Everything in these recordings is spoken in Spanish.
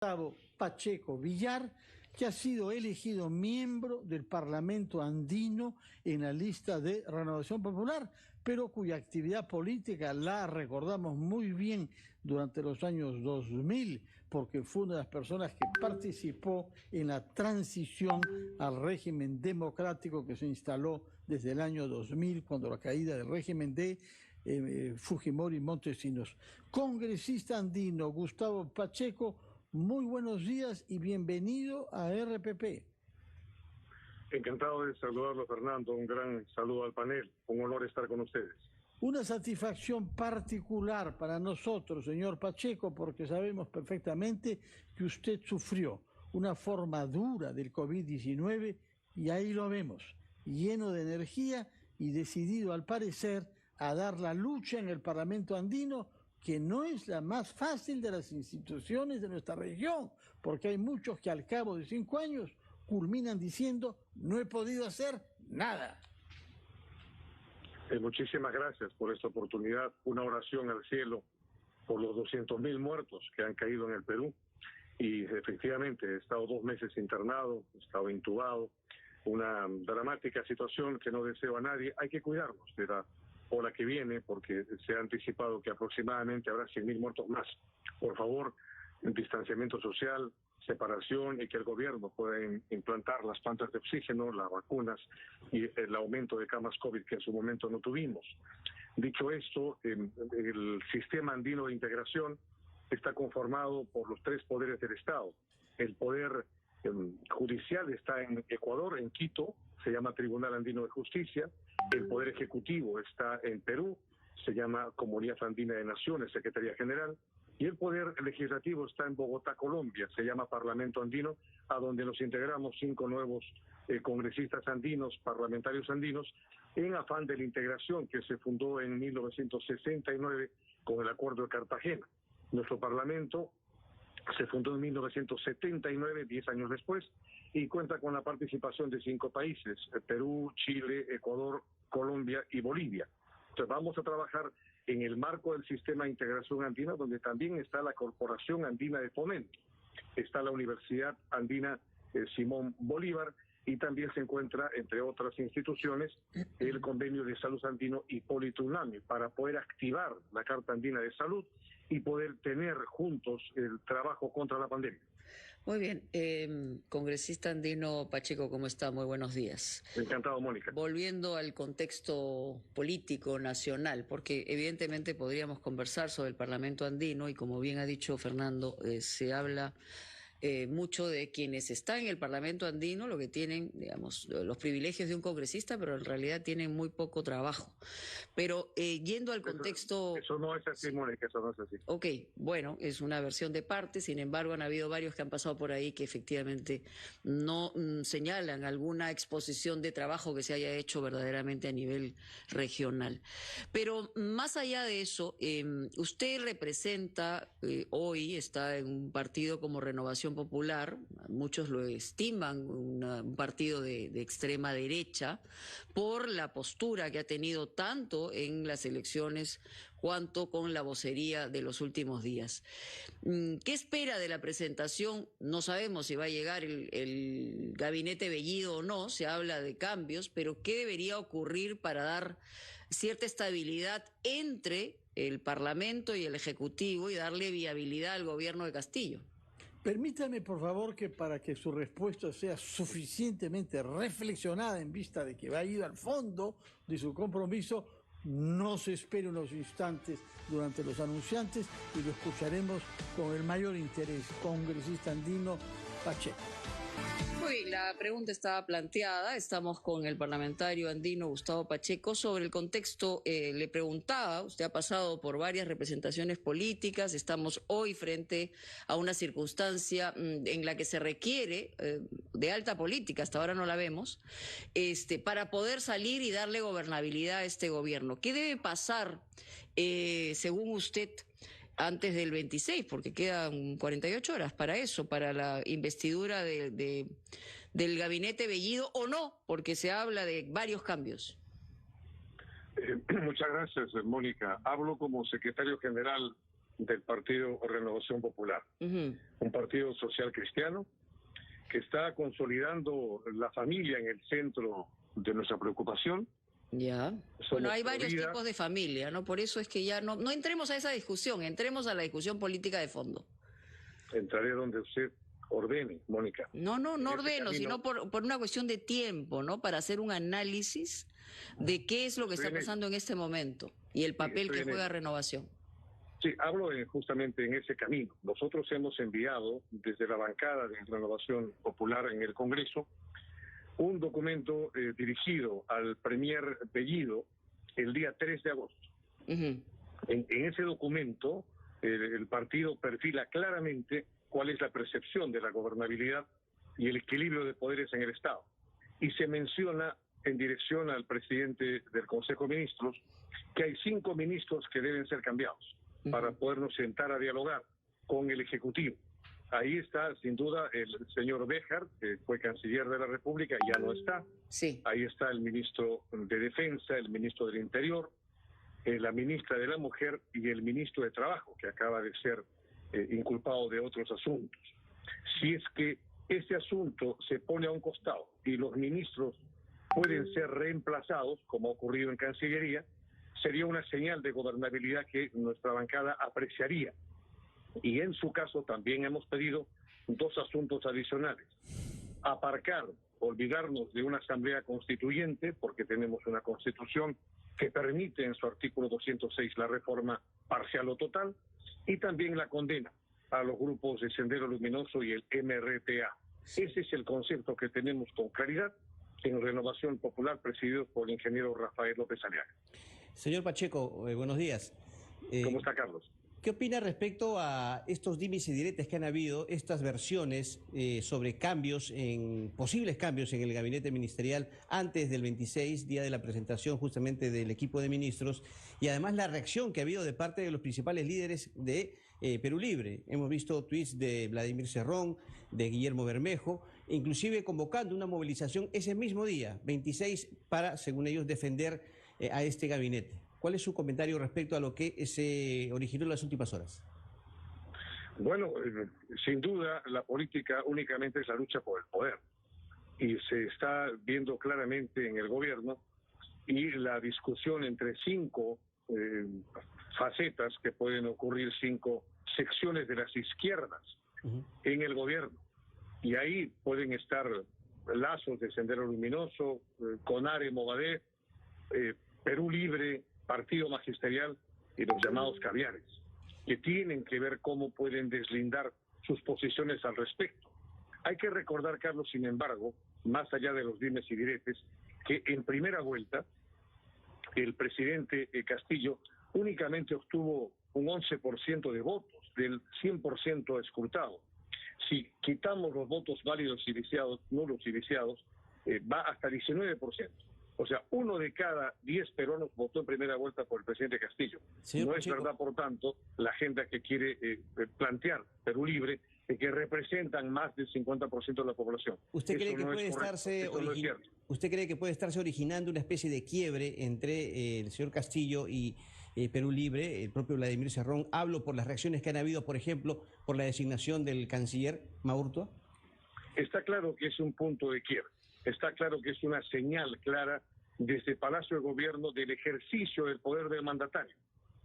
Gustavo Pacheco Villar, que ha sido elegido miembro del Parlamento andino en la lista de Renovación Popular, pero cuya actividad política la recordamos muy bien durante los años 2000, porque fue una de las personas que participó en la transición al régimen democrático que se instaló desde el año 2000, cuando la caída del régimen de Fujimori y Montesinos. Congresista andino Gustavo Pacheco, muy buenos días y bienvenido a RPP. Encantado de saludarlo, Fernando. Un gran saludo al panel. Un honor estar con ustedes. Una satisfacción particular para nosotros, señor Pacheco, porque sabemos perfectamente que usted sufrió una forma dura del COVID-19 y ahí lo vemos, lleno de energía y decidido, al parecer, a dar la lucha en el Parlamento andino, que no es la más fácil de las instituciones de nuestra región, porque hay muchos que al cabo de 5 años culminan diciendo: no he podido hacer nada. Muchísimas gracias por esta oportunidad. Una oración al cielo por los 200.000 muertos que han caído en el Perú. Y efectivamente he estado 2 meses internado, he estado intubado. Una dramática situación que no deseo a nadie. Hay que cuidarnos de la ola que viene, porque se ha anticipado que aproximadamente habrá 100.000 muertos más. Por favor, distanciamiento social, separación, y que el gobierno pueda implantar las plantas de oxígeno, las vacunas y el aumento de camas COVID que en su momento no tuvimos. Dicho esto, el sistema andino de integración está conformado por los 3 poderes del Estado. El poder judicial está en Ecuador, en Quito, se llama Tribunal Andino de Justicia. El poder ejecutivo está en Perú, se llama Comunidad Andina de Naciones, Secretaría General. Y el poder legislativo está en Bogotá, Colombia, se llama Parlamento Andino, a donde nos integramos 5 nuevos congresistas andinos, parlamentarios andinos, en afán de la integración que se fundó en 1969 con el Acuerdo de Cartagena. Nuestro parlamento se fundó en 1979, 10 años después, y cuenta con la participación de 5 países: Perú, Chile, Ecuador, Colombia y Bolivia. Entonces vamos a trabajar en el marco del sistema de integración andina, donde también está la Corporación Andina de Fomento, está la Universidad Andina Simón Bolívar, y también se encuentra, entre otras instituciones, el Convenio de Salud Andino Hipólito Unanue, para poder activar la Carta Andina de Salud y poder tener juntos el trabajo contra la pandemia. Muy bien. Congresista andino Pacheco, ¿cómo está? Muy buenos días. Encantado, Mónica. Volviendo al contexto político nacional, porque evidentemente podríamos conversar sobre el Parlamento andino y, como bien ha dicho Fernando, se habla mucho de quienes están en el Parlamento andino, lo que tienen, digamos, los privilegios de un congresista, pero en realidad tienen muy poco trabajo. Pero yendo al contexto... Eso no es así, Mónica, eso no es así. Ok, bueno, es una versión de parte. Sin embargo, han habido varios que han pasado por ahí que efectivamente no señalan alguna exposición de trabajo que se haya hecho verdaderamente a nivel regional. Pero más allá de eso, usted representa, hoy está en un partido como Renovación Popular, muchos lo estiman un partido de extrema derecha, por la postura que ha tenido tanto en las elecciones cuanto con la vocería de los últimos días. ¿Qué espera de la presentación? No sabemos si va a llegar el gabinete Bellido o no, se habla de cambios, pero ¿qué debería ocurrir para dar cierta estabilidad entre el Parlamento y el Ejecutivo y darle viabilidad al gobierno de Castillo? Permítame, por favor, que para que su respuesta sea suficientemente reflexionada en vista de que va a ir al fondo de su compromiso, no se espere unos instantes durante los anunciantes y lo escucharemos con el mayor interés. Congresista andino Pacheco. Muy bien, la pregunta estaba planteada. Estamos con el parlamentario andino Gustavo Pacheco. Sobre el contexto, le preguntaba, usted ha pasado por varias representaciones políticas, estamos hoy frente a una circunstancia en la que se requiere de alta política, hasta ahora no la vemos, para poder salir y darle gobernabilidad a este gobierno. ¿Qué debe pasar, según usted, antes del 26, porque quedan 48 horas para eso, para la investidura del gabinete Bellido, o no, porque se habla de varios cambios? Muchas gracias, Mónica. Hablo como secretario general del Partido Renovación Popular, un partido social cristiano que está consolidando la familia en el centro de nuestra preocupación. Ya. Bueno, hay varios tipos de familia, ¿no? Por eso es que ya no entremos a esa discusión, entremos a la discusión política de fondo. Entraré donde usted ordene, Mónica. No ordeno, sino por una cuestión de tiempo, ¿no? Para hacer un análisis de qué es lo que está pasando en este momento y el papel que juega Renovación. Sí, hablo justamente en ese camino. Nosotros hemos enviado desde la bancada de Renovación Popular en el Congreso un documento dirigido al Premier Bellido el día 3 de agosto. En ese documento el partido perfila claramente cuál es la percepción de la gobernabilidad y el equilibrio de poderes en el Estado. Y se menciona en dirección al presidente del Consejo de Ministros que hay 5 ministros que deben ser cambiados para podernos sentar a dialogar con el Ejecutivo. Ahí está, sin duda, el señor Béjar, que fue canciller de la República, ya no está. Sí. Ahí está el ministro de Defensa, el ministro del Interior, la ministra de la Mujer y el ministro de Trabajo, que acaba de ser inculpado de otros asuntos. Si es que ese asunto se pone a un costado y los ministros pueden ser reemplazados, como ha ocurrido en Cancillería, sería una señal de gobernabilidad que nuestra bancada apreciaría. Y en su caso también hemos pedido 2 asuntos adicionales. Aparcar, olvidarnos de una asamblea constituyente, porque tenemos una constitución que permite en su artículo 206 la reforma parcial o total, y también la condena a los grupos de Sendero Luminoso y el MRTA. Ese es el concepto que tenemos con claridad en Renovación Popular, presidido por el ingeniero Rafael López Aliaga. Señor Pacheco, buenos días. ¿Cómo está, Carlos? ¿Qué opina respecto a estos dimes y diretes que han habido, estas versiones sobre posibles cambios en el gabinete ministerial antes del 26, día de la presentación justamente del equipo de ministros, y además la reacción que ha habido de parte de los principales líderes de Perú Libre? Hemos visto tweets de Vladimir Cerrón, de Guillermo Bermejo, inclusive convocando una movilización ese mismo día, 26, para, según ellos, defender a este gabinete. ¿Cuál es su comentario respecto a lo que se originó en las últimas horas? Bueno, sin duda la política únicamente es la lucha por el poder y se está viendo claramente en el gobierno, y la discusión entre 5 facetas que pueden ocurrir, 5 secciones de las izquierdas en el gobierno, y ahí pueden estar lazos de Sendero Luminoso, CONARE, Movadef, Perú Libre, Partido Magisterial y los llamados caviares, que tienen que ver cómo pueden deslindar sus posiciones al respecto. Hay que recordar, Carlos, sin embargo, más allá de los dimes y diretes, que en primera vuelta el presidente Castillo únicamente obtuvo un 11% de votos del 100% escrutado. Si quitamos los votos válidos y viciados, nulos y viciados, va hasta 19%. O sea, 1 de cada 10 peruanos votó en primera vuelta por el presidente Castillo. Señor no Pacheco. Es verdad, por tanto, la agenda que quiere plantear Perú Libre, que representan más del 50% de la población. ¿Usted cree que ¿Usted cree que puede estarse originando una especie de quiebre entre el señor Castillo y Perú Libre, el propio Vladimir Cerrón? Hablo por las reacciones que han habido, por ejemplo, por la designación del canciller Maurtua. Está claro que es un punto de quiebre. Está claro que es una señal clara desde Palacio de Gobierno del ejercicio del poder del mandatario,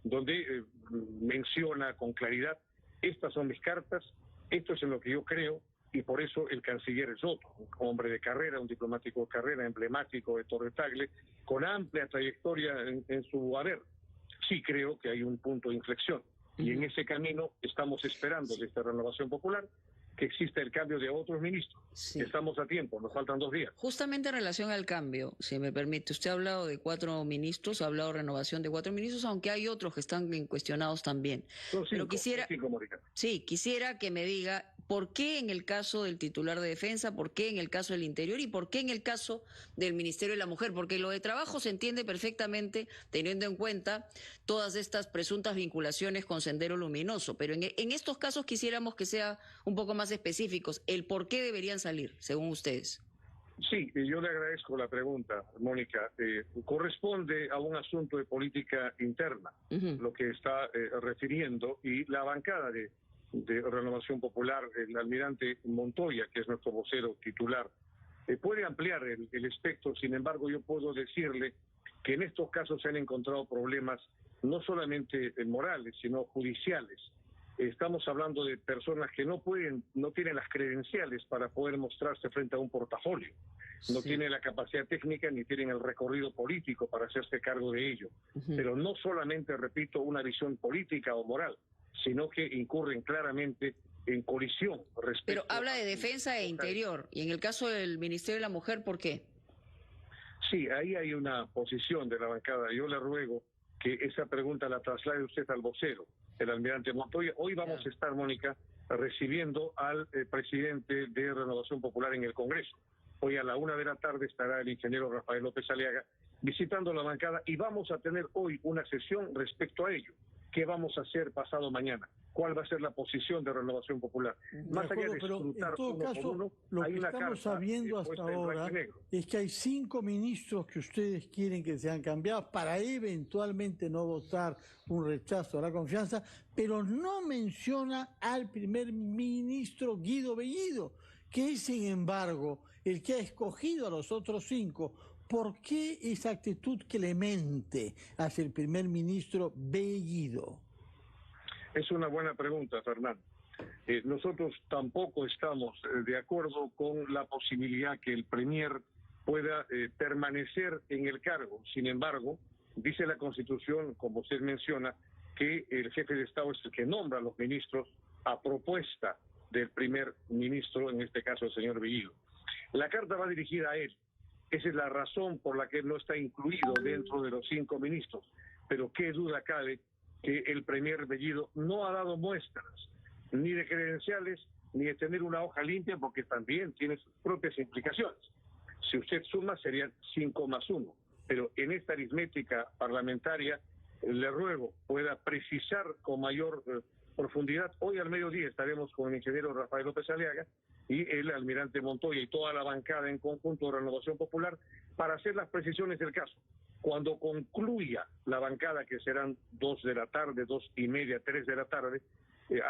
donde menciona con claridad: estas son mis cartas, esto es en lo que yo creo, y por eso el canciller es otro, un hombre de carrera, un diplomático de carrera, emblemático de Torre Tagle, con amplia trayectoria en su haber. Sí creo que hay un punto de inflexión, y en ese camino estamos esperando desde Renovación Popular que exista el cambio de otros ministros. Sí. Estamos a tiempo, nos faltan 2 días. Justamente en relación al cambio, si me permite, usted ha hablado de 4 ministros, ha hablado de renovación de 4 ministros, aunque hay otros que están cuestionados también. Son 5, pero quisiera, 5, Mónica. Sí, quisiera que me diga por qué en el caso del titular de Defensa, por qué en el caso del Interior y por qué en el caso del Ministerio de la Mujer, porque lo de Trabajo se entiende perfectamente teniendo en cuenta todas estas presuntas vinculaciones con Sendero Luminoso, pero en estos casos quisiéramos que sea un poco más específicos, el por qué deberían salir, según ustedes. Sí, yo le agradezco la pregunta, Mónica. Corresponde a un asunto de política interna, lo que está refiriendo, y la bancada de Renovación Popular, el almirante Montoya, que es nuestro vocero titular, puede ampliar el espectro. Sin embargo, yo puedo decirle que en estos casos se han encontrado problemas no solamente morales, sino judiciales. Estamos hablando de personas que no tienen las credenciales para poder mostrarse frente a un portafolio. No tienen la capacidad técnica ni tienen el recorrido político para hacerse cargo de ello. Pero no solamente, repito, una visión política o moral, sino que incurren claramente en colisión respecto. Pero habla de defensa e interior. Y en el caso del Ministerio de la Mujer, ¿por qué? Sí, ahí hay una posición de la bancada. Yo le ruego que esa pregunta la traslade usted al vocero, el almirante Montoya. Hoy vamos a estar, Mónica, recibiendo al presidente de Renovación Popular en el Congreso. Hoy a la 1 de la tarde estará el ingeniero Rafael López Aliaga visitando la bancada y vamos a tener hoy una sesión respecto a ello. ¿Qué vamos a hacer pasado mañana? ¿Cuál va a ser la posición de Renovación Popular? Más allá de escrutar uno por uno, lo que estamos sabiendo hasta ahora es que hay 5 ministros que ustedes quieren que sean cambiados para eventualmente no votar un rechazo a la confianza, pero no menciona al primer ministro Guido Bellido, que es, sin embargo, el que ha escogido a los otros 5. ¿Por qué esa actitud clemente hacia el primer ministro Bellido? Es una buena pregunta, Fernando. Nosotros tampoco estamos de acuerdo con la posibilidad que el premier pueda permanecer en el cargo. Sin embargo, dice la Constitución, como usted menciona, que el jefe de Estado es el que nombra a los ministros a propuesta del primer ministro, en este caso el señor Bellido. La carta va dirigida a él. Esa es la razón por la que él no está incluido dentro de los 5 ministros. Pero qué duda cabe que el premier Bellido no ha dado muestras ni de credenciales ni de tener una hoja limpia, porque también tiene sus propias implicaciones. Si usted suma, serían 5 más 1. Pero en esta aritmética parlamentaria, le ruego pueda precisar con mayor profundidad. Hoy al mediodía estaremos con el ingeniero Rafael López Aliaga y el almirante Montoya y toda la bancada en conjunto de Renovación Popular para hacer las precisiones del caso. Cuando concluya la bancada, que serán 2 de la tarde, 2:30, 3 de la tarde,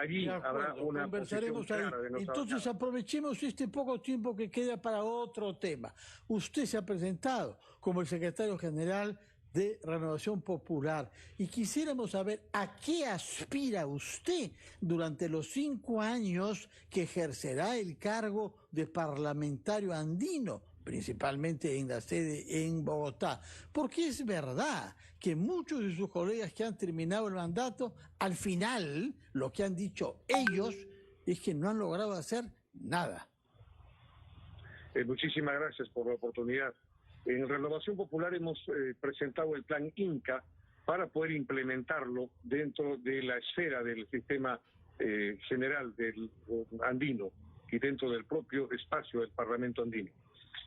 allí habrá una conversaremos ahí. Entonces bancada. Aprovechemos este poco tiempo que queda para otro tema. Usted se ha presentado como el secretario general de Renovación Popular y quisiéramos saber a qué aspira usted durante los 5 años que ejercerá el cargo de parlamentario andino, principalmente en la sede en Bogotá, porque es verdad que muchos de sus colegas que han terminado el mandato, al final lo que han dicho ellos es que no han logrado hacer nada. Muchísimas gracias por la oportunidad. En Renovación Popular hemos presentado el plan Inca para poder implementarlo dentro de la esfera del sistema general del andino y dentro del propio espacio del Parlamento andino.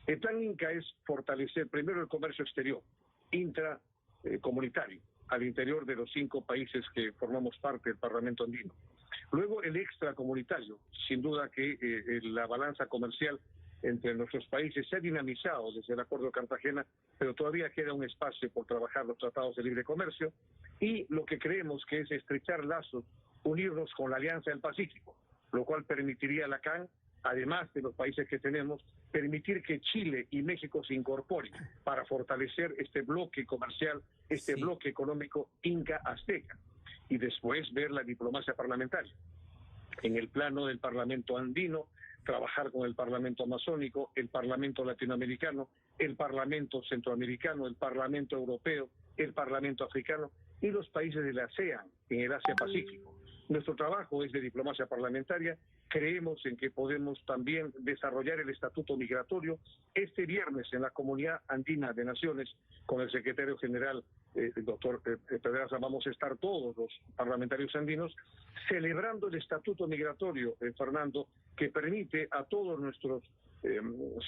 El plan Inca es fortalecer primero el comercio exterior, intracomunitario, al interior de los 5 países que formamos parte del Parlamento andino. Luego el extracomunitario, sin duda que la balanza comercial entre nuestros países se ha dinamizado desde el Acuerdo de Cartagena, pero todavía queda un espacio por trabajar los tratados de libre comercio y lo que creemos que es estrechar lazos, unirnos con la Alianza del Pacífico, lo cual permitiría a la CAN, además de los países que tenemos, permitir que Chile y México se incorporen para fortalecer este bloque comercial, este bloque económico Inca-Azteca, y después ver la diplomacia parlamentaria. En el plano del Parlamento andino, trabajar con el Parlamento amazónico, el Parlamento latinoamericano, el Parlamento centroamericano, el Parlamento europeo, el Parlamento africano y los países de la ASEAN en el Asia-Pacífico. Nuestro trabajo es de diplomacia parlamentaria. Creemos en que podemos también desarrollar el estatuto migratorio. Este viernes en la Comunidad Andina de Naciones, con el secretario general, el doctor Pedraza, vamos a estar todos los parlamentarios andinos celebrando el estatuto migratorio, Fernando, que permite a todos nuestros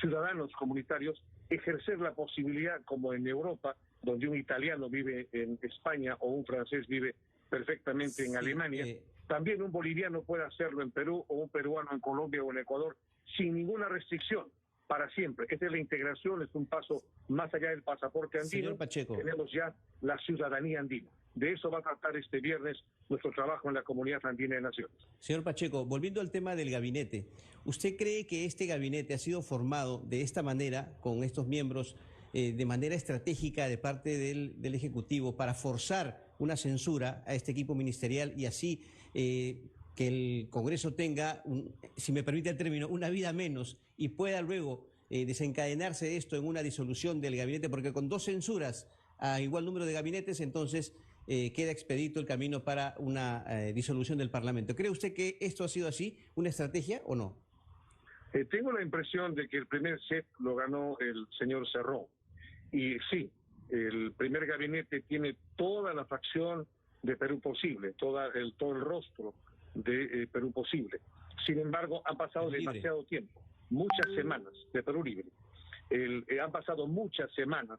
ciudadanos comunitarios ejercer la posibilidad, como en Europa, donde un italiano vive en España o un francés vive perfectamente en Alemania, también un boliviano puede hacerlo en Perú o un peruano en Colombia o en Ecuador sin ninguna restricción, para siempre. Esta es la integración, es un paso más allá del pasaporte andino. Señor Pacheco. Tenemos ya la ciudadanía andina. De eso va a tratar este viernes nuestro trabajo en la Comunidad Andina de Naciones. Señor Pacheco, volviendo al tema del gabinete, ¿usted cree que este gabinete ha sido formado de esta manera, con estos miembros, de manera estratégica de parte del Ejecutivo para forzar una censura a este equipo ministerial y así que el Congreso tenga, si me permite el término, una vida menos y pueda luego desencadenarse esto en una disolución del gabinete? Porque con 2 censuras a igual número de gabinetes, entonces queda expedito el camino para una disolución del Parlamento. ¿Cree usted que esto ha sido así, una estrategia o no? Tengo la impresión de que el primer set lo ganó el señor Cerrón. Y sí, el primer gabinete tiene toda la facción de Perú Posible, todo el rostro de Perú Posible. Sin embargo, han pasado demasiado tiempo, muchas semanas de Perú Libre. Han pasado muchas semanas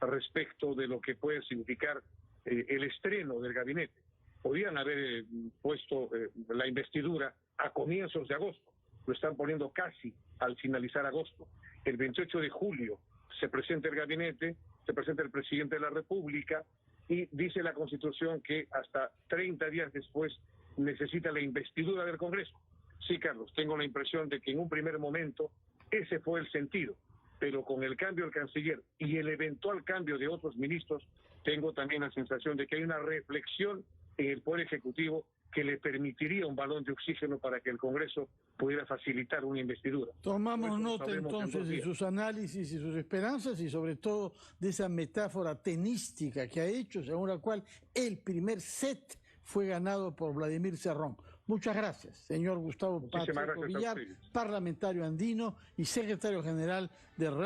respecto de lo que puede significar el estreno del gabinete. Podían haber puesto la investidura a comienzos de agosto, lo están poniendo casi al finalizar agosto. El 28 de julio se presenta el gabinete, se presenta el presidente de la República y dice la Constitución que hasta 30 días después necesita la investidura del Congreso. Sí, Carlos, tengo la impresión de que en un primer momento ese fue el sentido, pero con el cambio del canciller y el eventual cambio de otros ministros, tengo también la sensación de que hay una reflexión en el Poder Ejecutivo que le permitiría un balón de oxígeno para que el Congreso pudiera facilitar una investidura. Tomamos nota entonces de sus análisis y sus esperanzas y sobre todo de esa metáfora tenística que ha hecho, según la cual el primer set fue ganado por Vladimir Cerrón. Muchas gracias, señor Gustavo Pacheco Villar, parlamentario andino y secretario general de